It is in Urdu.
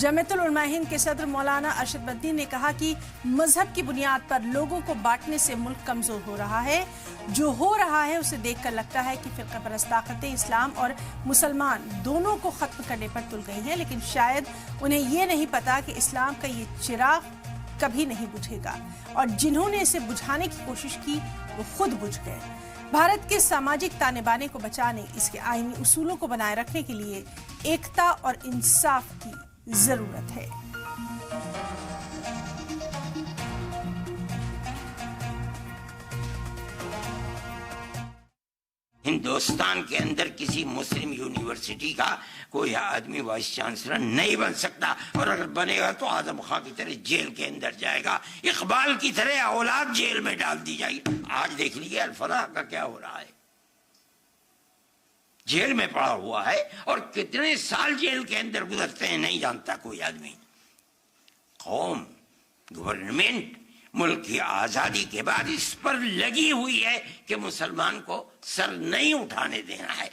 جمعیت العلماء ہند کے صدر مولانا ارشد مدنی نے کہا کہ مذہب کی بنیاد پر لوگوں کو بانٹنے سے ملک کمزور ہو رہا ہے. جو ہو رہا ہے اسے دیکھ کر لگتا ہے کہ فرقہ پرست طاقتیں اسلام اور مسلمان دونوں کو ختم کرنے پر تل گئی ہیں، لیکن شاید انہیں یہ نہیں پتا کہ اسلام کا یہ چراغ کبھی نہیں بجھے گا، اور جنہوں نے اسے بجھانے کی کوشش کی وہ خود بجھ گئے. بھارت کے سماجک تانے بانے کو بچانے، اس کے آئینی اصولوں کو بنائے رکھنے کے لیے ایکتا اور انصاف کی ضرورت ہے. ہندوستان کے اندر کسی مسلم یونیورسٹی کا کوئی آدمی وائس چانسلر نہیں بن سکتا، اور اگر بنے گا تو اعظم خان کی طرح جیل کے اندر جائے گا، اقبال کی طرح اولاد جیل میں ڈال دی جائے گی. آج دیکھ لیجیے الفلاح کا کیا ہو رہا ہے، جیل میں پڑا ہوا ہے، اور کتنے سال جیل کے اندر گزرتے ہیں نہیں جانتا کوئی آدمی. قوم، گورنمنٹ ملک کی آزادی کے بعد اس پر لگی ہوئی ہے کہ مسلمان کو سر نہیں اٹھانے دینا ہے.